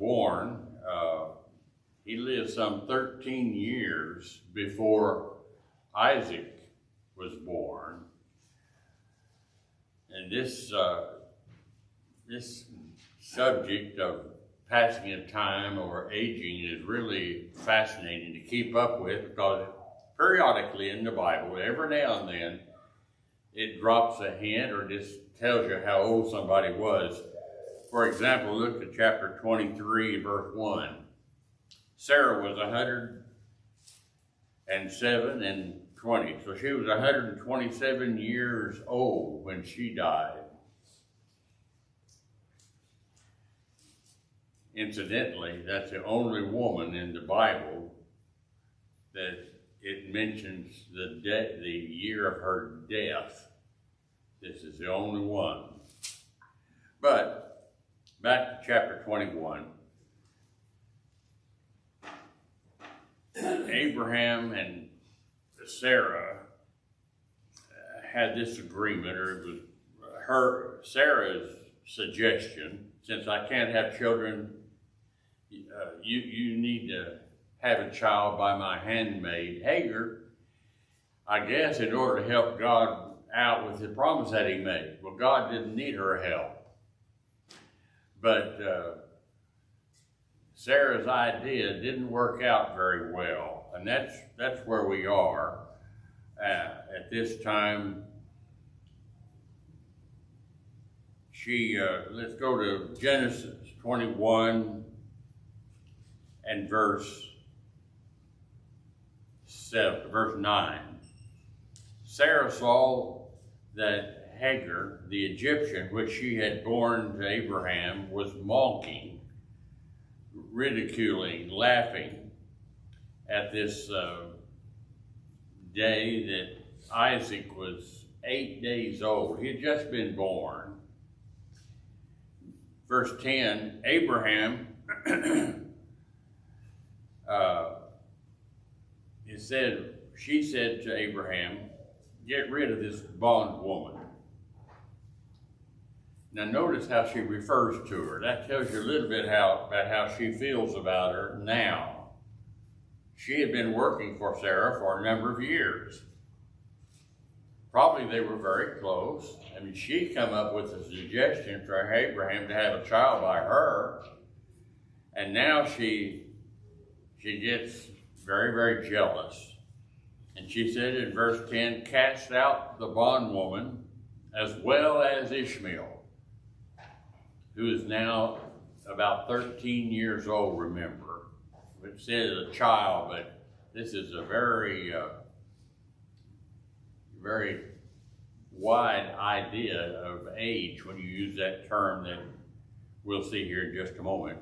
born, he lived some 13 years before Isaac was born. And this subject of passing of time or aging is really fascinating to keep up with, because periodically in the Bible, every now and then, it drops a hint or just tells you how old somebody was. For example, look at chapter 23, verse 1. Sarah was 107 and 20, so she was 127 years old when she died. Incidentally, that's the only woman in the Bible that it mentions the year of her death. This is the only one. But back to chapter 21. Abraham and Sarah had this agreement, or it was Sarah's suggestion. Since I can't have children, you need to have a child by my handmaid Hagar, I guess, in order to help God out with the promise that he made. Well, God didn't need her help. But Sarah's idea didn't work out very well. And that's where we are at this time. Let's go to Genesis 21 and verse 9. Sarah saw that Hagar, the Egyptian, which she had borne to Abraham, was mocking, ridiculing, laughing at this day that Isaac was 8 days old. He had just been born. Verse 10, Abraham, she said to Abraham, get rid of this bondwoman. Now notice how she refers to her. That tells you a little bit about how she feels about her now. She had been working for Sarah for a number of years. Probably they were very close. I mean, she come up with a suggestion for Abraham to have a child by her. And now she gets very, very jealous. And she said in verse 10, cast out the bondwoman as well as Ishmael, who is now about 13 years old, remember. It says a child, but this is a very, very wide idea of age when you use that term that we'll see here in just a moment.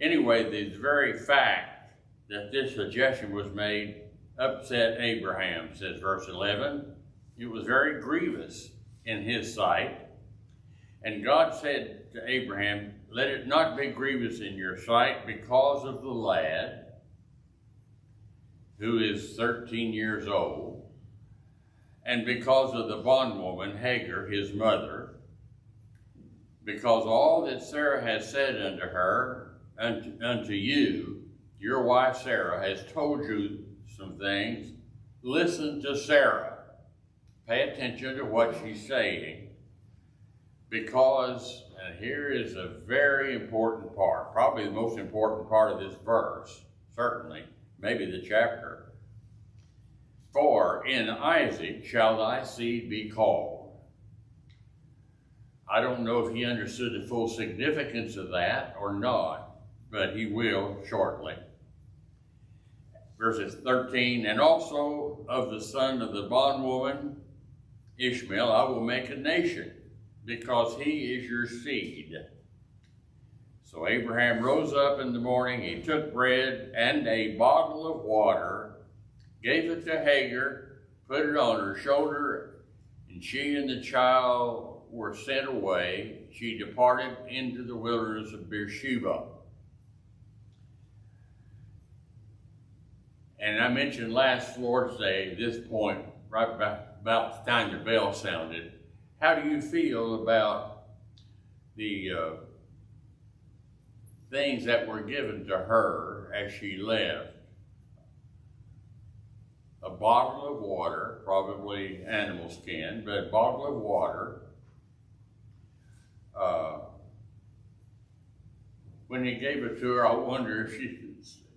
Anyway, the very fact that this suggestion was made upset Abraham, says verse 11. It was very grievous in his sight. And God said to Abraham, let it not be grievous in your sight because of the lad, who is 13 years old, and because of the bondwoman Hagar, his mother, because all that Sarah has said unto her, unto you, your wife Sarah, has told you some things. Listen to Sarah. Pay attention to what she's saying, because, and here is a very important part, probably the most important part of this verse, certainly, maybe the chapter. For in Isaac shall thy seed be called. I don't know if he understood the full significance of that or not, but he will shortly. Verses 13, and also of the son of the bondwoman, Ishmael, I will make a nation, because he is your seed. So Abraham rose up in the morning, he took bread and a bottle of water, gave it to Hagar, put it on her shoulder, and she and the child were sent away. She departed into the wilderness of Beersheba. And I mentioned last Lord's Day, at this point, right about the time the bell sounded, how do you feel about the things that were given to her as she left. A bottle of water, probably animal skin, but a bottle of water. When he gave it to her, I wonder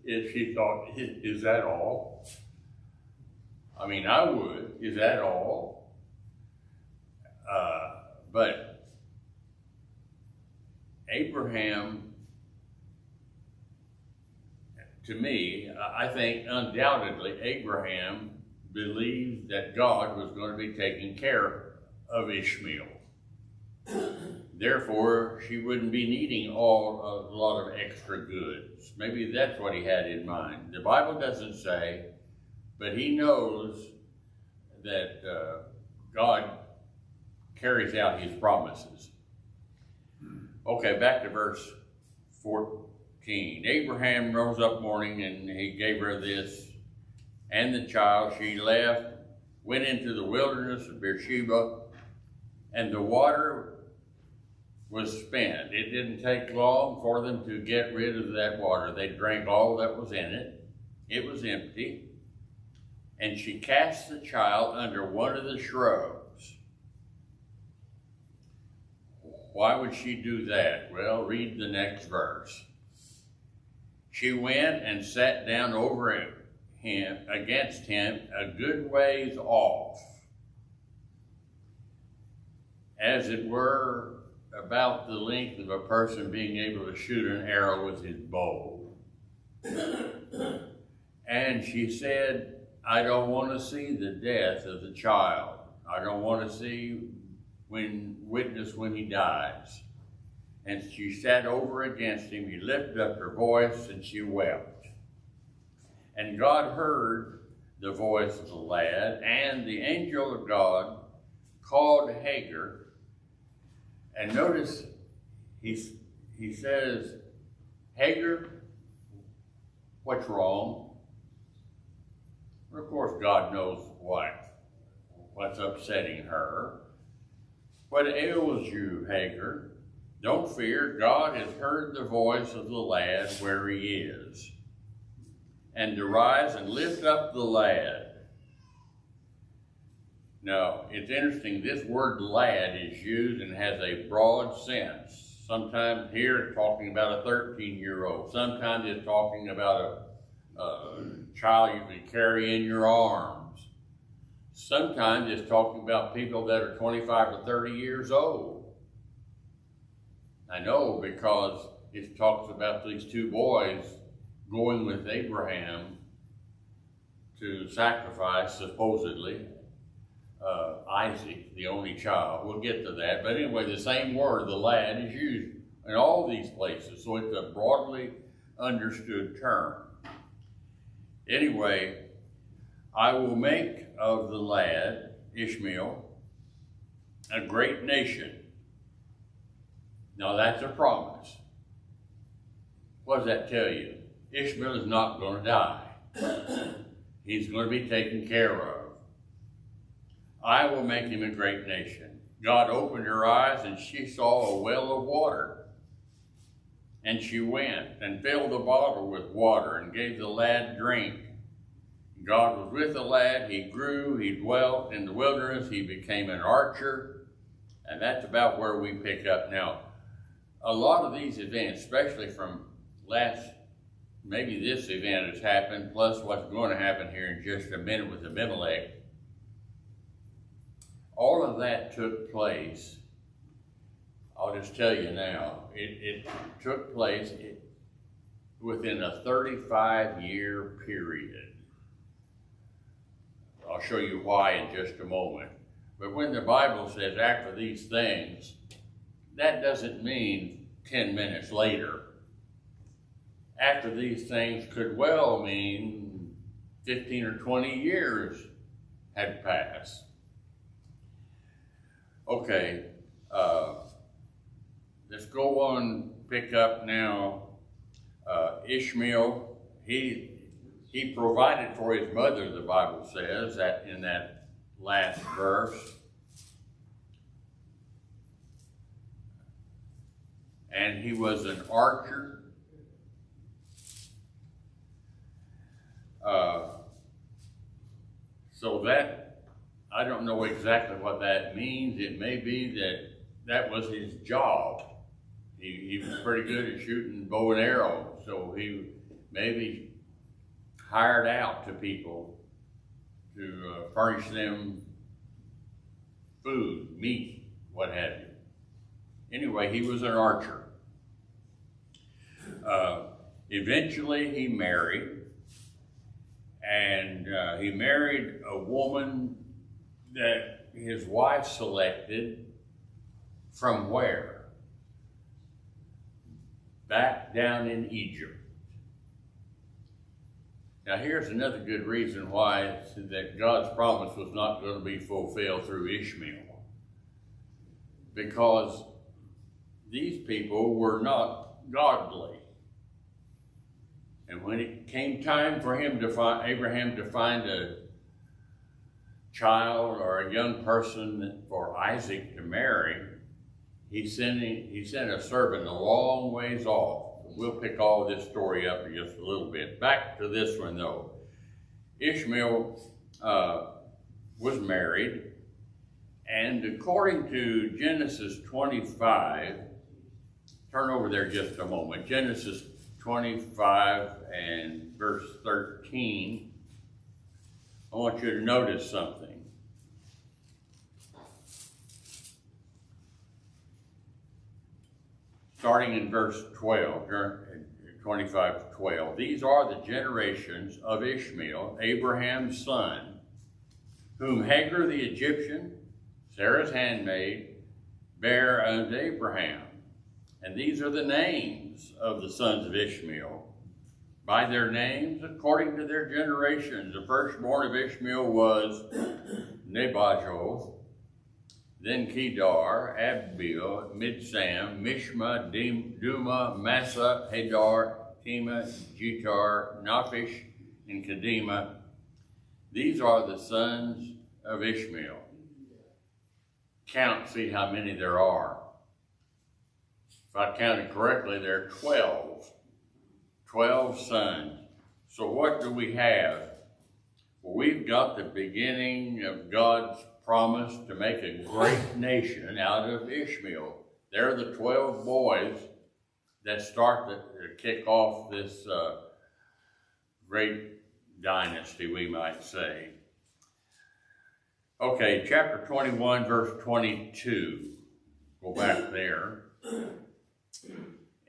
if she thought, is that all? I mean, I would. Is that all? But Abraham, to me, I think undoubtedly Abraham believed that God was going to be taking care of Ishmael. Therefore, she wouldn't be needing a lot of extra goods. Maybe that's what he had in mind. The Bible doesn't say, but he knows that God carries out his promises. Okay, back to verse 14. Abraham rose up morning and he gave her this and the child. She left, went into the wilderness of Beersheba, and the water was spent. It didn't take long for them to get rid of that water. They drank all that was in it. It was empty. And she cast the child under one of the shrubs. Why would she do that? Well, read the next verse. She went and sat down over him, against him, a good ways off, as it were about the length of a person being able to shoot an arrow with his bow. And she said, I don't want to see the death of the child. I don't want to witness when he dies. And she sat over against him. He lifted up her voice and she wept. And God heard the voice of the lad, and the angel of God called Hagar. And notice he says, Hagar, what's wrong? Well, of course, God knows what's upsetting her. What ails you, Hagar? Don't fear, God has heard the voice of the lad where he is. And arise and lift up the lad. Now, it's interesting, this word lad is used and has a broad sense. Sometimes here it's talking about a 13-year-old. Sometimes it's talking about a child you can carry in your arms. Sometimes it's talking about people that are 25 to 30 years old. I know because it talks about these two boys going with Abraham to sacrifice, supposedly, Isaac, the only child. We'll get to that. But anyway, the same word, the lad, is used in all these places. So it's a broadly understood term. Anyway, I will make of the lad, Ishmael, a great nation. Now that's a promise. What does that tell you? Ishmael is not going to die. He's going to be taken care of. I will make him a great nation. God opened her eyes and she saw a well of water. And she went and filled the bottle with water and gave the lad drink. God was with the lad. He grew. He dwelt in the wilderness. He became an archer. And that's about where we pick up now. A lot of these events, especially from maybe this event has happened, plus what's going to happen here in just a minute with Abimelech. All of that took place, I'll just tell you now, it took place within a 35-year period. I'll show you why in just a moment. But when the Bible says after these things, that doesn't mean 10 minutes later. After these things could well mean 15 or 20 years had passed. Okay, let's go on, pick up now Ishmael. He provided for his mother, the Bible says, that in that last verse. And he was an archer. So that, I don't know exactly what that means. It may be that that was his job. He was pretty good at shooting bow and arrow, so he maybe hired out to people to furnish them food, meat, what have you. Anyway, he was an archer. Eventually he married, and he married a woman that his wife selected from where? Back down in Egypt. Now here's another good reason why that God's promise was not going to be fulfilled through Ishmael. Because these people were not godly. And when it came time for Abraham to find a child or a young person for Isaac to marry, he sent a servant a long ways off. We'll pick all this story up in just a little bit. Back to this one though. Ishmael was married, and according to Genesis 25, turn over there just a moment. Genesis 25 and verse 13. I want you to notice something. Starting in verse 12, 25:12. These are the generations of Ishmael, Abraham's son, whom Hagar the Egyptian, Sarah's handmaid, bare unto Abraham. And these are the names of the sons of Ishmael, by their names according to their generations. The firstborn of Ishmael was Nebajoth, then Kedar, Abiel, Mibsam, Mishma, Duma, Massa, Hadar, Tema, Jetar, Naphish, and Kedema. These are the sons of Ishmael. Count, see how many there are. If I counted correctly, there are 12. 12 sons. So what do we have? Well, we've got the beginning of God's promise to make a great nation out of Ishmael. They're the 12 boys that start to kick off this great dynasty, we might say. Okay, chapter 21, verse 22. Go back there.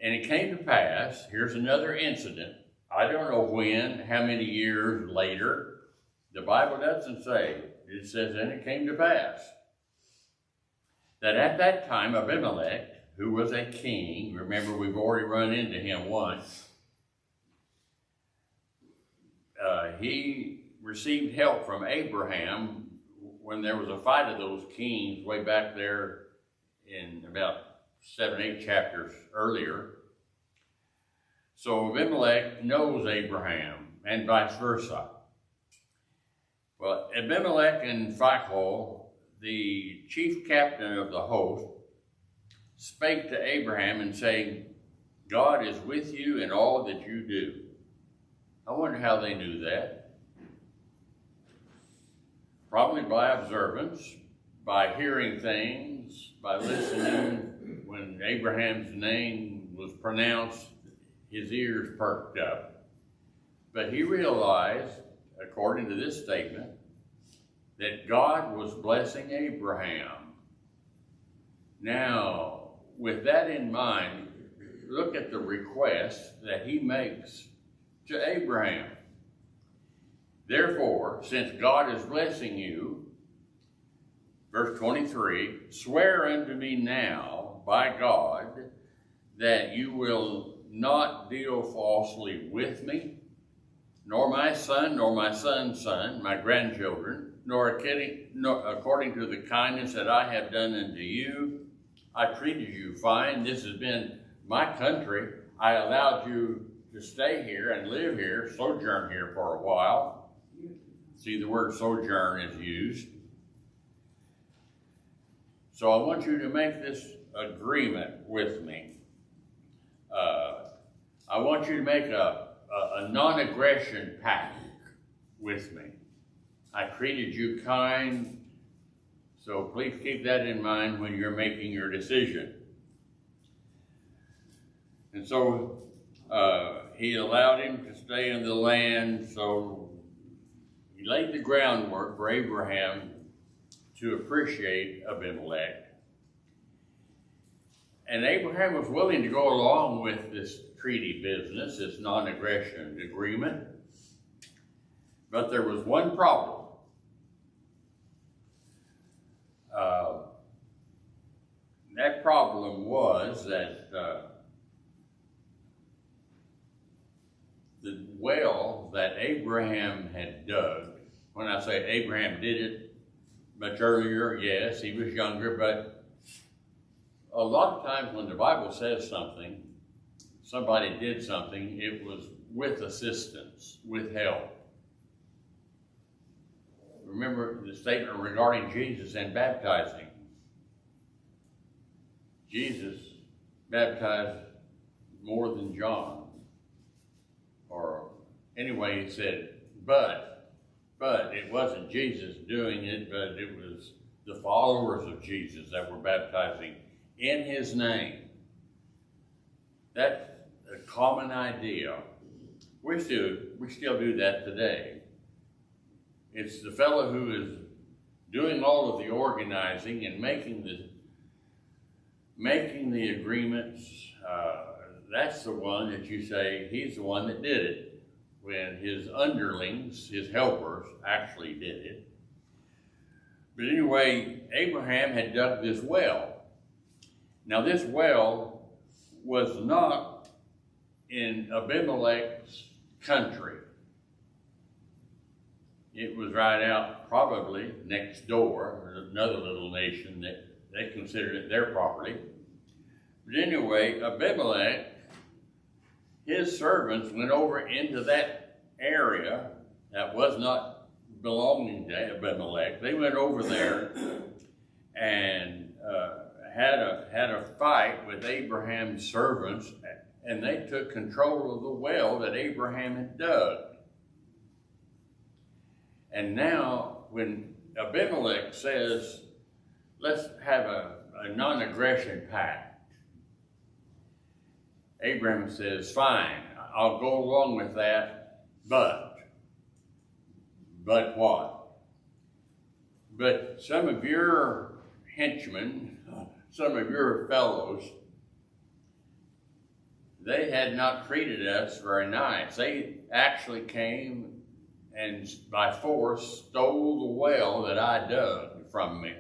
And it came to pass, here's another incident. I don't know when, how many years later. The Bible doesn't say. It says, and it came to pass that at that time Abimelech, who was a king, remember we've already run into him once, he received help from Abraham when there was a fight of those kings way back there in about 7, 8 chapters earlier. So Abimelech knows Abraham and vice versa. Well, Abimelech and Phicol, the chief captain of the host, spake to Abraham and saying, God is with you in all that you do. I wonder how they knew that. Probably by observance, by hearing things, by listening. When Abraham's name was pronounced, his ears perked up. But he realized, according to this statement, that God was blessing Abraham. Now, with that in mind, look at the request that he makes to Abraham. Therefore, since God is blessing you, verse 23, swear unto me now by God that you will not deal falsely with me, nor my son, nor my son's son, my grandchildren, nor according to the kindness that I have done unto you. I treated you fine. This has been my country. I allowed you to stay here and live here, sojourn here for a while. See, the word sojourn is used. So I want you to make this agreement with me. I want you to make a non-aggression pact with me. I treated you kind, so please keep that in mind when you're making your decision. And so he allowed him to stay in the land, so he laid the groundwork for Abraham to appreciate Abimelech. And Abraham was willing to go along with this treaty business, this non-aggression agreement. But there was one problem. That problem was that the well that Abraham had dug, when I say Abraham did it much earlier, yes, he was younger, but a lot of times when the Bible says something, somebody did something, it was with assistance, with help. Remember the statement regarding Jesus and baptizing. Jesus baptized more than John. Or anyway, he said, but it wasn't Jesus doing it, but it was the followers of Jesus that were baptizing in his name. That's a common idea. We still do that today. It's the fellow who is doing all of the organizing and making the agreements. That's the one that you say he's the one that did it, when his underlings, his helpers, actually did it. But anyway, Abraham had dug this well. Now this well was not in Abimelech's country. It was right out probably next door, another little nation that they considered it their property. But anyway, Abimelech, his servants went over into that area that was not belonging to Abimelech. They went over there and had a fight with Abraham's servants, and they took control of the well that Abraham had dug. And now, when Abimelech says, let's have a non-aggression pact, Abraham says, fine, I'll go along with that, but what? But some of your henchmen, some of your fellows, they had not treated us very nice. They actually came and by force stole the well that I dug from me.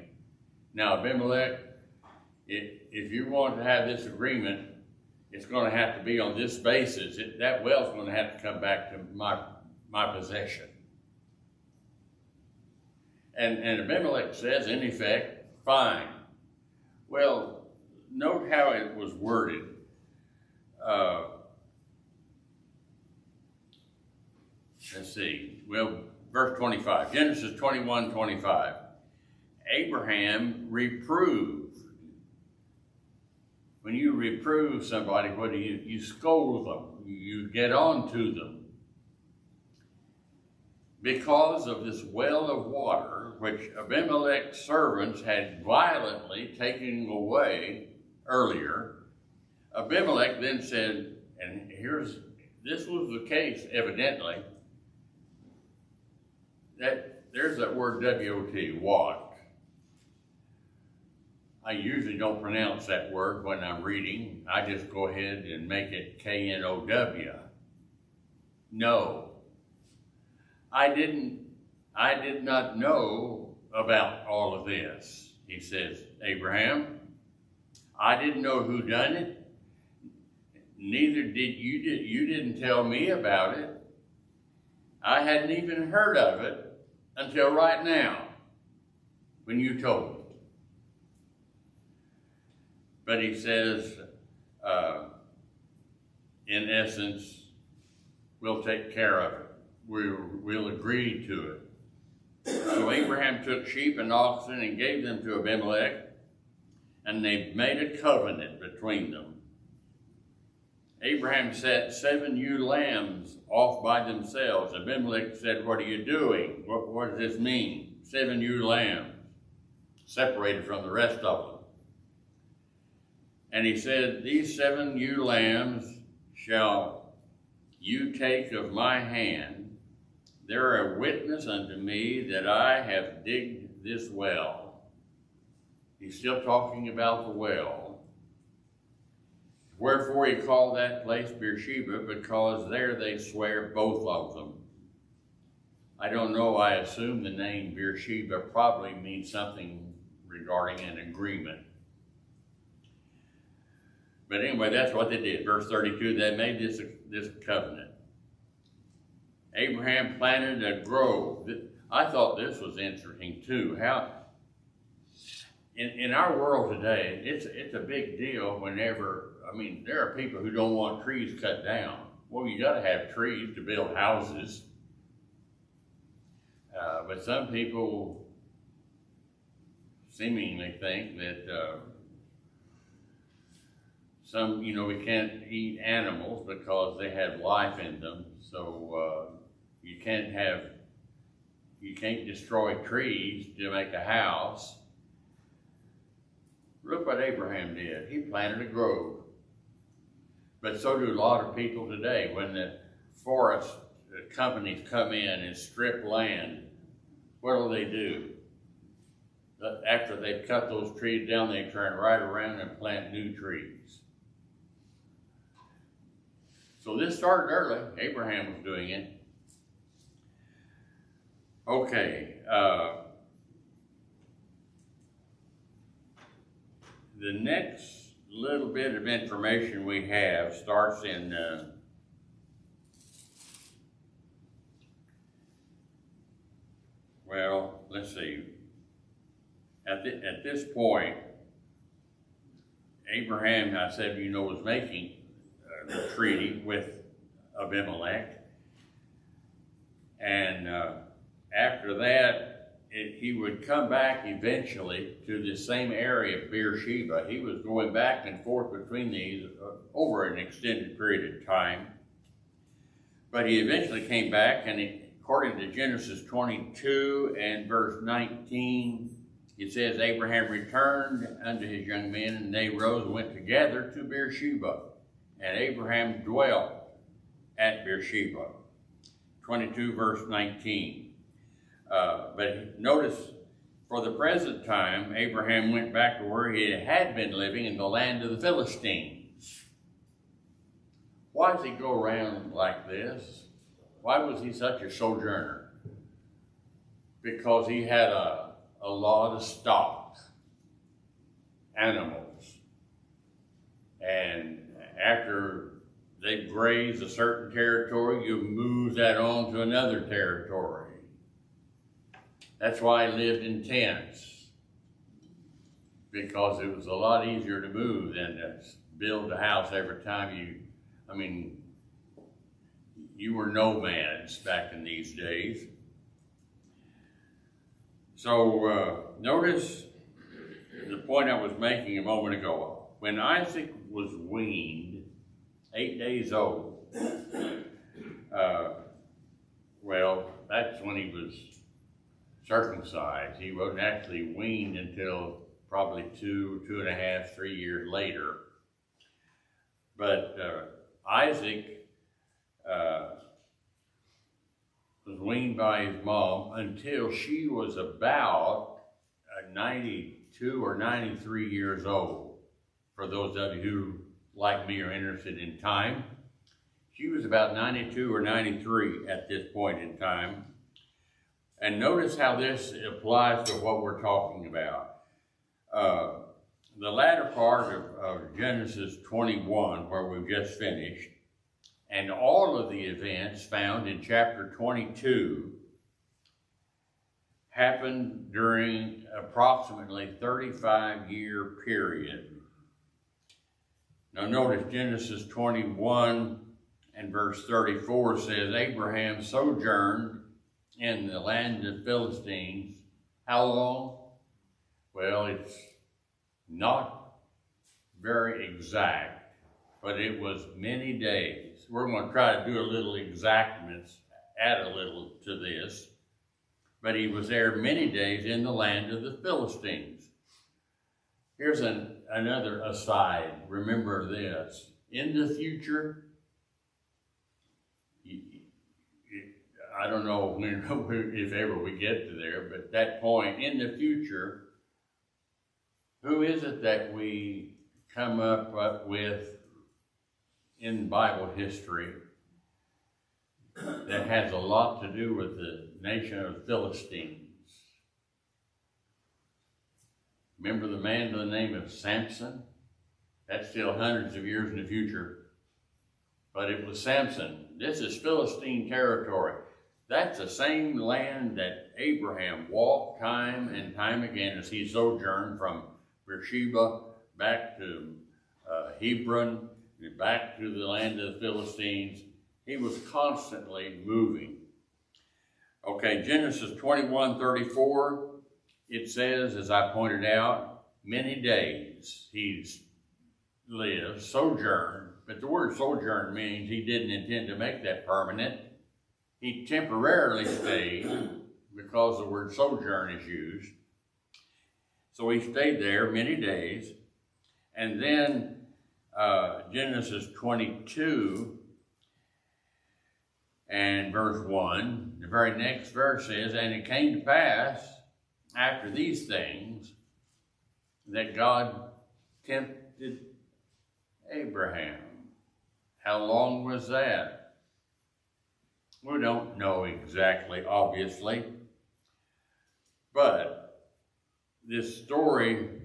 Now, Abimelech, if you want to have this agreement, it's going to have to be on this basis. That well's going to have to come back to my possession. And Abimelech says, in effect, fine. Well, note how it was worded. Let's see. Well, verse 25. Genesis 21:25. Abraham reproved. When you reprove somebody, what do you? You scold them. You get on to them. Because of this well of water, which Abimelech's servants had violently taken away earlier, Abimelech then said, and this was the case, evidently, that there's that word W-O-T, what. I usually don't pronounce that word when I'm reading. I just go ahead and make it K-N-O-W. No. I did not know about all of this, he says, Abraham. I didn't know who done it. Neither did you. You didn't tell me about it. I hadn't even heard of it until right now, when you told me. But he says, in essence, we'll take care of it. We'll agree to it. So Abraham took sheep and oxen and gave them to Abimelech, and they made a covenant between them. Abraham set 7 ewe lambs off by themselves. Abimelech said, "What are you doing? What does this mean? 7 ewe lambs, separated from the rest of them." And he said, "These 7 ewe lambs shall you take of my hand. They're a witness unto me that I have digged this well." He's still talking about the well. "Wherefore he called that place Beersheba, because there they swear, both of them." I don't know, I assume the name Beersheba probably means something regarding an agreement. But anyway, that's what they did. Verse 32, they made this covenant. Abraham planted a grove. I thought this was interesting too. How in our world today, it's a big deal whenever, there are people who don't want trees cut down. Well, you got to have trees to build houses. But some people seemingly think that we can't eat animals because they have life in them. So you can't destroy trees to make a house. Look what Abraham did. He planted a grove. But so do a lot of people today. When the forest companies come in and strip land, what do? After they've cut those trees down, they turn right around and plant new trees. So this started early. Abraham was doing it. Okay. The next little bit of information we have starts in let's see. At this point, Abraham, I said, was making a treaty with Abimelech. And after that, he would come back eventually to the same area of Beersheba. He was going back and forth between these over an extended period of time. But he eventually came back, and according to Genesis 22 and verse 19, it says, Abraham returned unto his young men, and they rose and went together to Beersheba. And Abraham dwelt at Beersheba. 22 verse 19. But notice, for the present time, Abraham went back to where he had been living in the land of the Philistines. Why does he go around like this? Why was he such a sojourner? Because he had a lot of stock, animals. And after they graze a certain territory, you move that on to another territory. That's why he lived in tents, because it was a lot easier to move than to build a house every time you were nomads back in these days. So notice the point I was making a moment ago. When Isaac was weaned, 8 days old, that's when he was circumcised. He wasn't actually weaned until probably 2.5, 3 years later. But Isaac was weaned by his mom until she was about 92 or 93 years old. For those of you who, like me, are interested in time, she was about 92 or 93 at this point in time. And notice how this applies to what we're talking about. The latter part of Genesis 21, where we've just finished, and all of the events found in chapter 22 happened during approximately 35-year period. Now notice Genesis 21 and verse 34 says, Abraham sojourned in the land of Philistines. How long? Well, it's not very exact. but it was many days. We're going to try to do a little exactness, add a little to this. But he was there many days in the land of the Philistines. Here's another aside. Remember this. In the future, I don't know if ever we get to there, but at that point, in the future, who is it that we come up with in Bible history that has a lot to do with the nation of Philistines? Remember the man by the name of Samson? That's still hundreds of years in the future. But it was Samson. This is Philistine territory. That's the same land that Abraham walked time and time again as he sojourned from Beersheba back to Hebron, back to the land of the Philistines. He was constantly moving. Okay, Genesis 21:34, it says, as I pointed out, many days he's lived, sojourned, but the word sojourn means he didn't intend to make that permanent. He temporarily stayed because the word sojourn is used. So he stayed there many days. And then Genesis 22 and verse 1, the very next verse says, and it came to pass after these things that God tempted Abraham. How long was that? We don't know exactly, obviously. But this story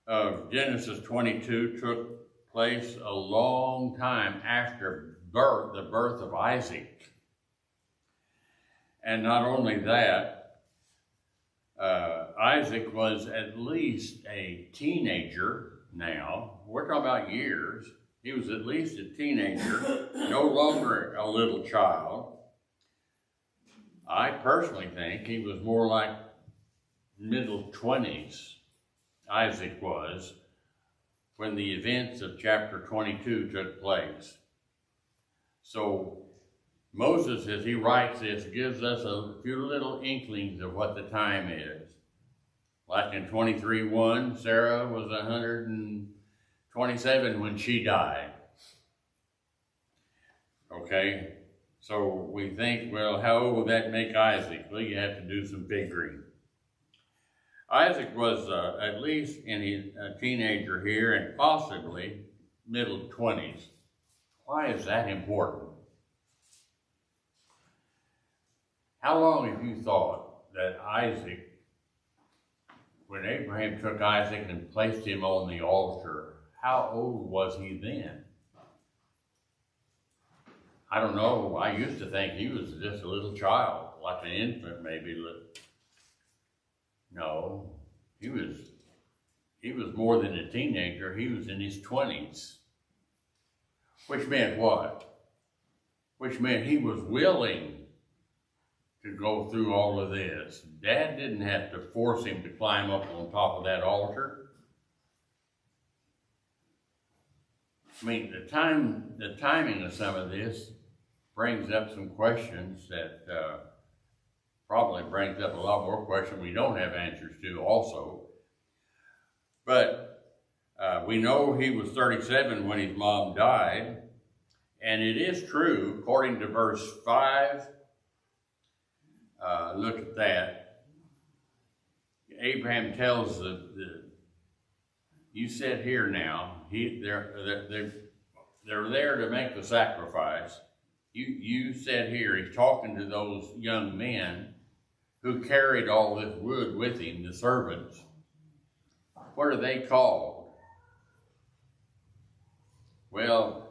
of Genesis 22 took place a long time after the birth of Isaac. And not only that, Isaac was at least a teenager now. We're talking about years. He was at least a teenager, no longer a little child. I personally think he was more like middle 20s, Isaac was, when the events of chapter 22 took place. So Moses, as he writes this, gives us a few little inklings of what the time is. Like in 23:1, Sarah was 127 when she died. Okay, so we think, well, how old would that make Isaac? Well, you have to do some figuring. Isaac was at least a teenager here and possibly middle 20s. Why is that important? How long have you thought that Isaac, when Abraham took Isaac and placed him on the altar, how old was he then? I don't know. I used to think he was just a little child, like an infant maybe. No, he was more than a teenager. He was in his 20s. Which meant what? Which meant he was willing to go through all of this. Dad didn't have to force him to climb up on top of that altar. I mean, the timing of some of this brings up some questions that probably brings up a lot more questions we don't have answers to also. But we know he was 37 when his mom died. And it is true, according to verse 5, look at that. Abraham tells you sit here now. They're there to make the sacrifice. You sit here. He's talking to those young men who carried all this wood with him, the servants. What are they called? Well,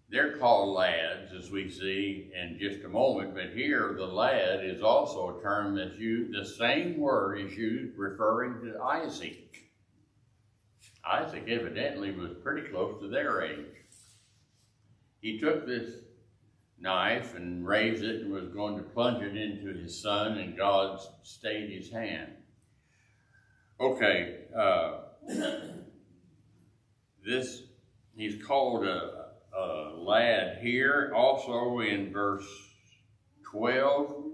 they're called lads, as we see in just a moment, but here the lad is also a term that's used, the same word is used referring to Isaac. Isaac evidently was pretty close to their age. He took this knife and raised it and was going to plunge it into his son, and God stayed his hand. Okay, he's called a lad here. Also in verse 12,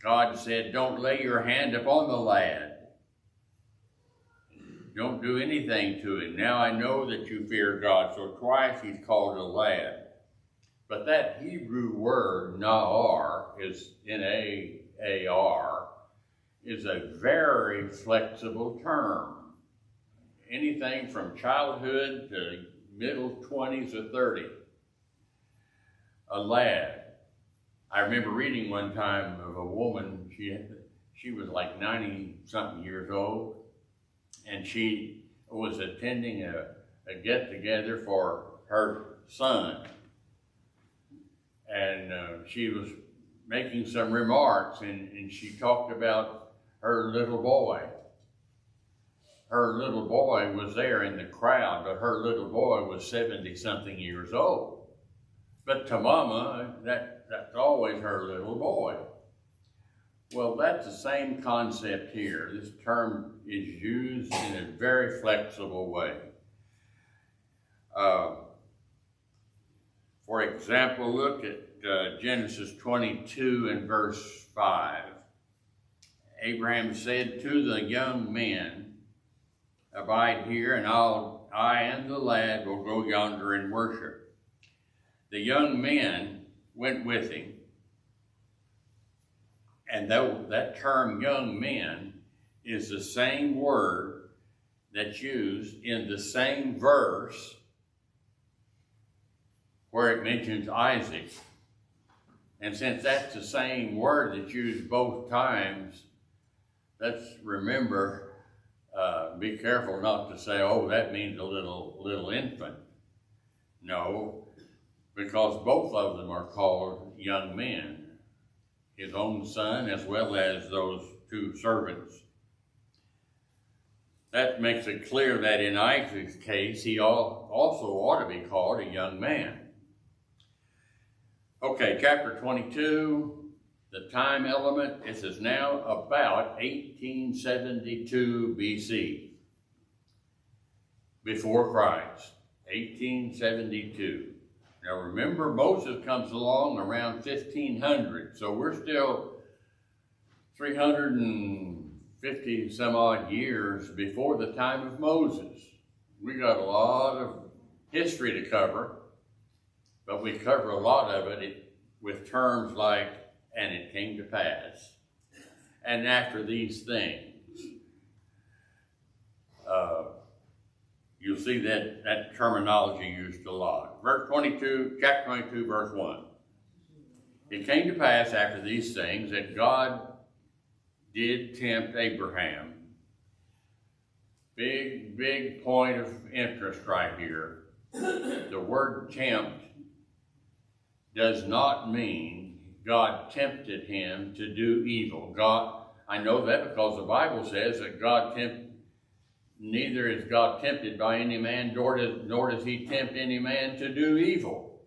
God said, don't lay your hand upon the lad. Don't do anything to him. Now I know that you fear God. So twice he's called a lad. But that Hebrew word, na'ar, is N-A-A-R, is a very flexible term. Anything from childhood to middle 20s or 30. A lad. I remember reading one time of a woman, she was like 90-something years old, and she was attending a get-together for her son. And she was making some remarks, and she talked about her little boy. Her little boy was there in the crowd, but her little boy was 70-something years old. But to Mama, that's always her little boy. Well, that's the same concept here. This term is used in a very flexible way. For example, look at Genesis 22 and verse 5. Abraham said to the young men, abide here, and I and the lad will go yonder and worship. The young men went with him, and that term young men is the same word that's used in the same verse where it mentions Isaac. And since that's the same word that's used both times, let's remember, be careful not to say, oh, that means a little infant. No, because both of them are called young men, his own son as well as those two servants. That makes it clear that in Isaac's case, he also ought to be called a young man. Okay, chapter 22, the time element, this is now about 1872 BC, before Christ, 1872. Now remember, Moses comes along around 1500, so we're still 350 some odd years before the time of Moses. We got a lot of history to cover, but we cover a lot of it with terms like, and it came to pass, and after these things. You'll see that terminology used a lot. Verse 22, chapter 22, verse 1. It came to pass after these things that God did tempt Abraham. Big point of interest right here. The word tempt does not mean God tempted him to do evil. I know that because the Bible says that neither is God tempted by any man, nor does he tempt any man to do evil.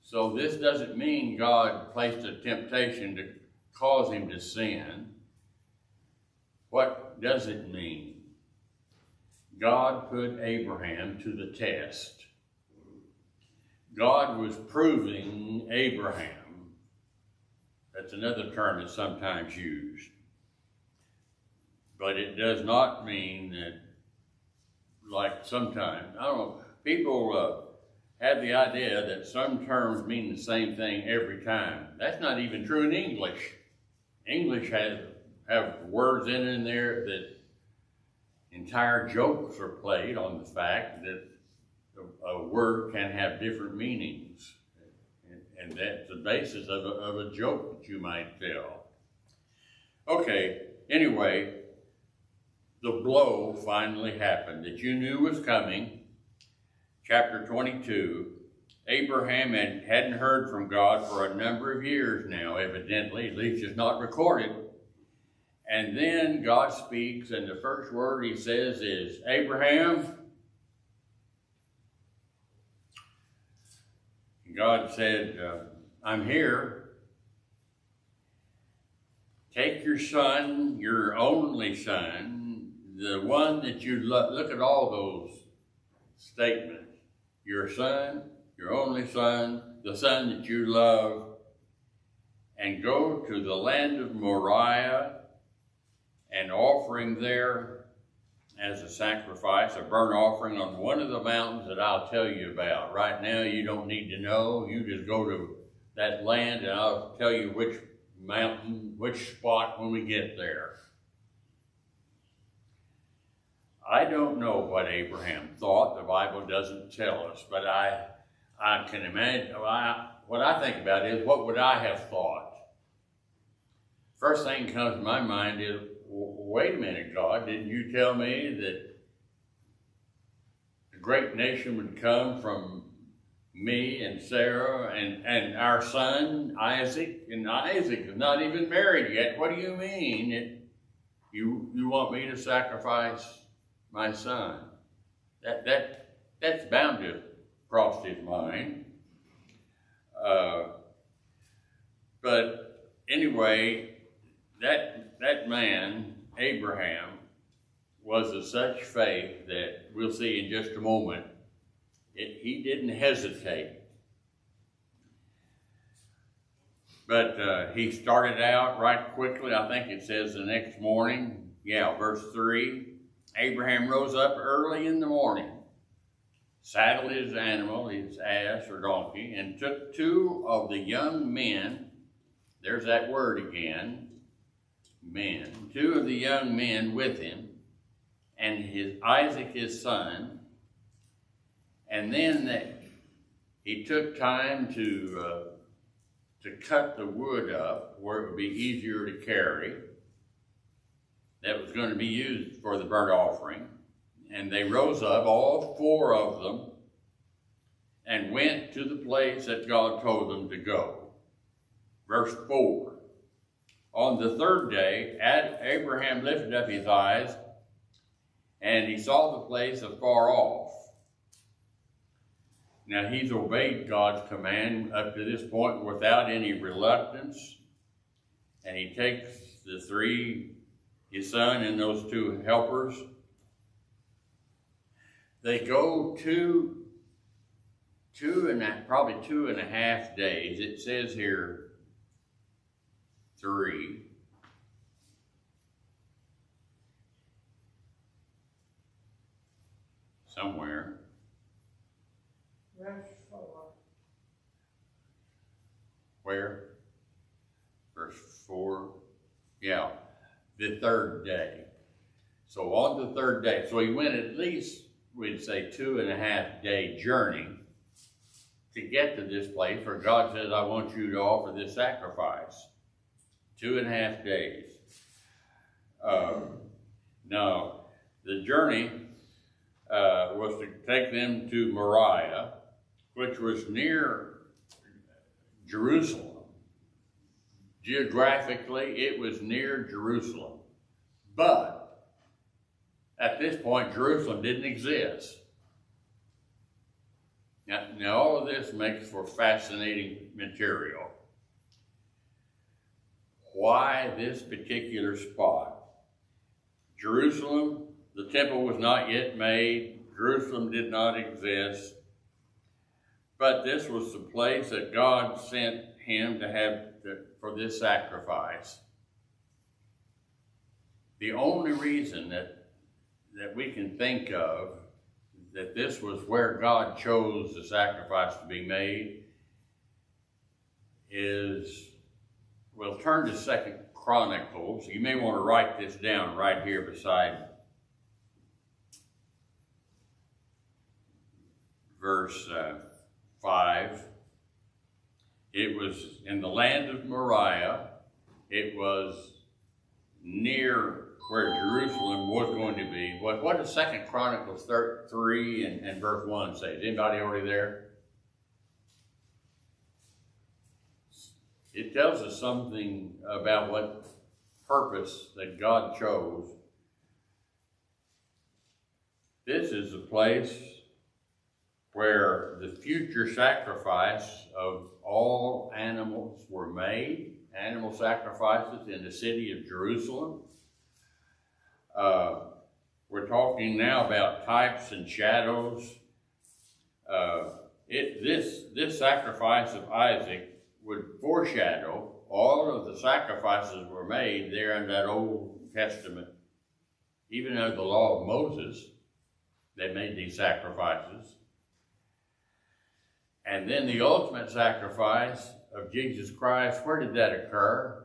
So this doesn't mean God placed a temptation to cause him to sin. What does it mean? God put Abraham to the test. God was proving Abraham. That's another term that's sometimes used. But it does not mean that, like sometimes, I don't know, people have the idea that some terms mean the same thing every time. That's not even true in English. English have words in there that entire jokes are played on the fact that a word can have different meanings. And that's the basis of a joke that you might tell. Okay, anyway, the blow finally happened that you knew was coming. Chapter 22, Abraham hadn't heard from God for a number of years now, evidently, at least it's not recorded. And then God speaks, and the first word he says is, Abraham. God said, I'm here. Take your son, your only son, the one that you love. Look at all those statements. Your son, your only son, the son that you love, and go to the land of Moriah, and offering there as a sacrifice, a burnt offering on one of the mountains that I'll tell you about. Right now, you don't need to know. You just go to that land, and I'll tell you which mountain, which spot when we get there. I don't know what Abraham thought. The Bible doesn't tell us, but I can imagine. What I think about is, what would I have thought? First thing that comes to my mind is, wait a minute, God, didn't you tell me that a great nation would come from me and Sarah and our son Isaac? And Isaac is not even married yet. What do you mean? You want me to sacrifice my son? That's bound to cross his mind. But anyway, that man, Abraham, was of such faith that we'll see in just a moment, he didn't hesitate. But he started out right quickly. I think it says the next morning, verse 3, Abraham rose up early in the morning, saddled his animal, his ass or donkey, and took two of the young men. There's that word again, men. Two of the young men with him, and Isaac his son. And then he took time to cut the wood up where it would be easier to carry. That was going to be used for the burnt offering. And they rose up, all four of them, and went to the place that God told them to go. Verse 4. On the third day, Abraham lifted up his eyes, and he saw the place afar off. Now, he's obeyed God's command up to this point without any reluctance. And he takes the three, his son and those two helpers. They go probably 2.5 days. It says here 3. Somewhere. Verse 4. Where? Verse 4. Yeah, the third day. So on the third day. So he went at least, we'd say, 2.5 day journey to get to this place where God says, I want you to offer this sacrifice. 2.5 days. Now, the journey was to take them to Moriah, which was near Jerusalem. Geographically, it was near Jerusalem. But at this point, Jerusalem didn't exist. Now all of this makes for fascinating material. Why this particular spot? Jerusalem, the temple was not yet made. Jerusalem did not exist. But this was the place that God sent him to have for this sacrifice. The only reason that we can think of that this was where God chose the sacrifice to be made is, we'll turn to 2 Chronicles. You may want to write this down right here beside verse 5. It was in the land of Moriah. It was near where Jerusalem was going to be. What does 2 Chronicles 3 and verse 1 say? Is anybody already there? It tells us something about what purpose that God chose. This is the place where the future sacrifice of all animals were made, animal sacrifices in the city of Jerusalem. We're talking now about types and shadows. This sacrifice of Isaac would foreshadow all of the sacrifices were made there in that Old Testament. Even under the law of Moses, they made these sacrifices. And then the ultimate sacrifice of Jesus Christ, where did that occur?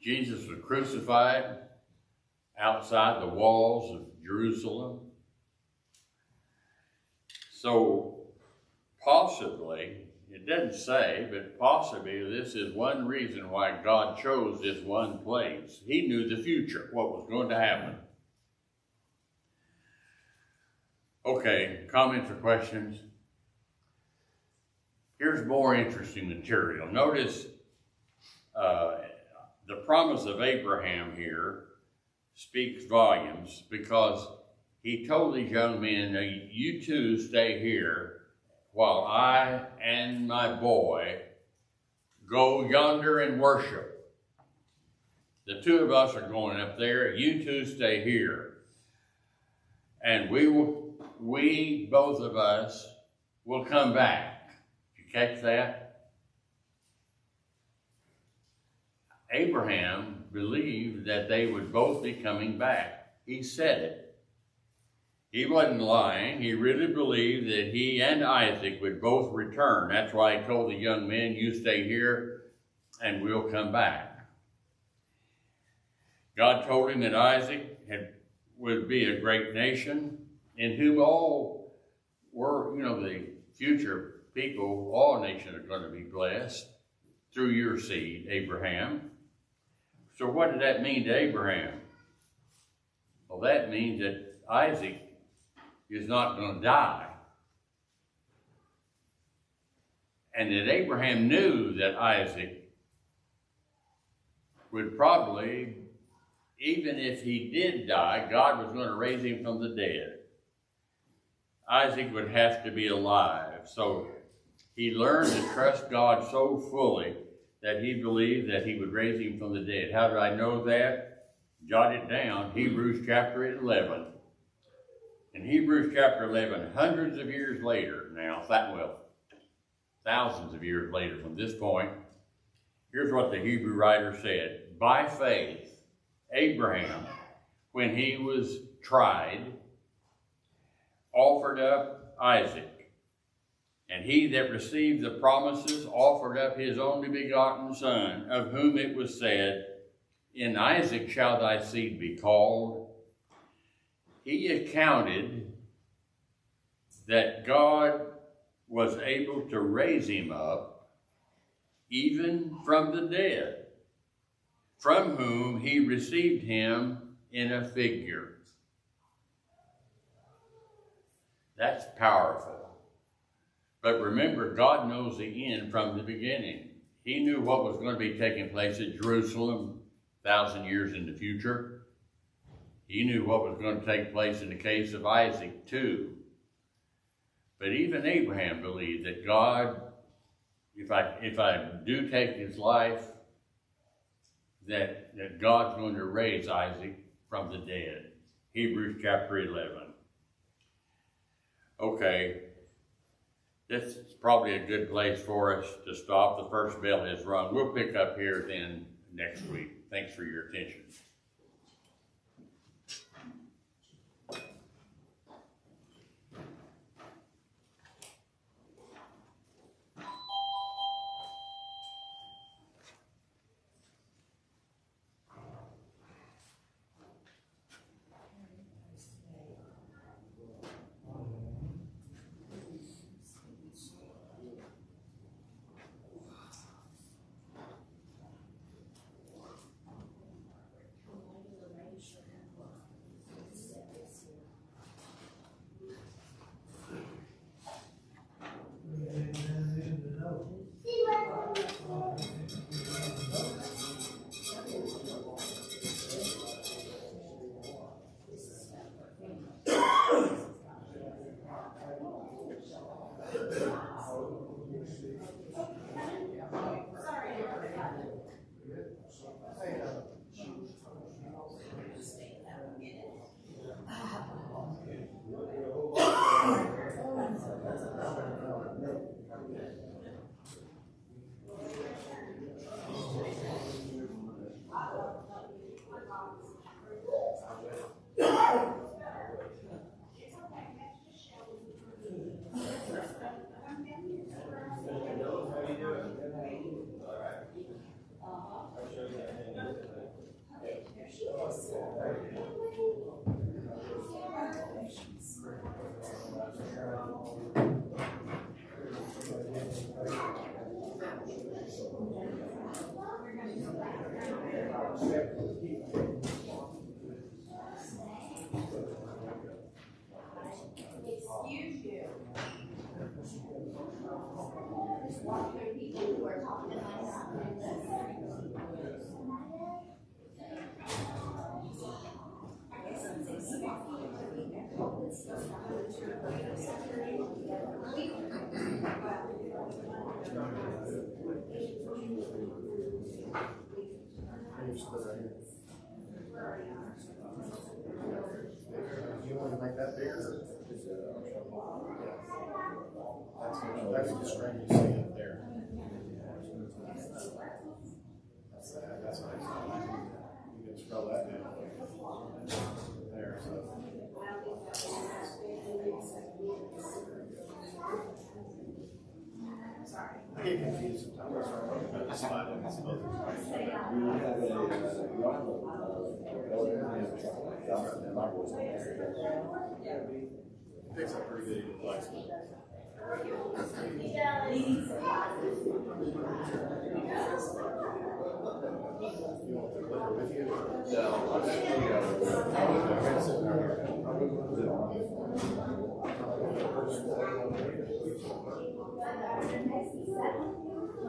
Jesus was crucified outside the walls of Jerusalem. So possibly, it doesn't say, but possibly this is one reason why God chose this one place. He knew the future, what was going to happen. Okay, comments or questions? Here's more interesting material. Notice the promise of Abraham here speaks volumes, because he told these young men, you two stay here while I and my boy go yonder and worship. The two of us are going up there, you two stay here. And we, both of us, will come back. Did you catch that? Abraham believed that they would both be coming back. He said it. He wasn't lying. He really believed that he and Isaac would both return. That's why he told the young men, you stay here and we'll come back. God told him that Isaac would be a great nation, in whom all were, the future people, all nations are going to be blessed through your seed, Abraham. So what did that mean to Abraham? Well, that means that Isaac is not going to die. And that Abraham knew that Isaac would probably, even if he did die, God was going to raise him from the dead. Isaac would have to be alive. So he learned to trust God so fully that he believed that he would raise him from the dead. How do I know that? Jot it down. Hebrews chapter 11. In Hebrews chapter 11, hundreds of years later now, thousands of years later from this point, here's what the Hebrew writer said. By faith, Abraham, when he was tried, offered up Isaac. And he that received the promises offered up his only begotten son, of whom it was said, in Isaac shall thy seed be called. He accounted that God was able to raise him up, even from the dead, from whom he received him in a figure. That's powerful. But remember, God knows the end from the beginning. He knew what was going to be taking place at Jerusalem 1,000 years in the future. He knew what was going to take place in the case of Isaac too. But even Abraham believed that God, if I do take his life, that God's going to raise Isaac from the dead. Hebrews chapter 11. Okay. This is probably a good place for us to stop. The first bell has rung. We'll pick up here then next week. Thanks for your attention. Sorry. just walk through people who are talking like that. You want to make that bigger? That's the string you see up there. That's nice. You can scroll that down. There, so. I get confused sometimes. That's fine. It's both. Picks up pretty good flexible. You want the clicker with you? No, I'm just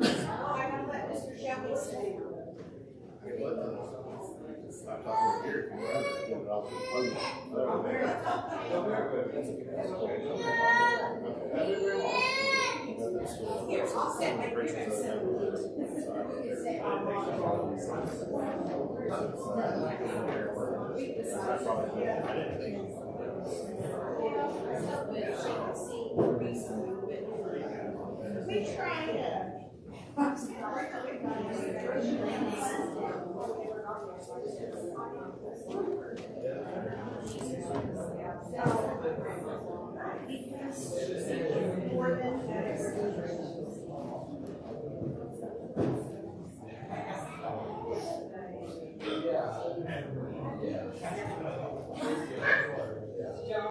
I gotta let Mr. Shelby stay. I'm talking here, if you rather, get it off the phone. Here, I'll set my pictures. We try to.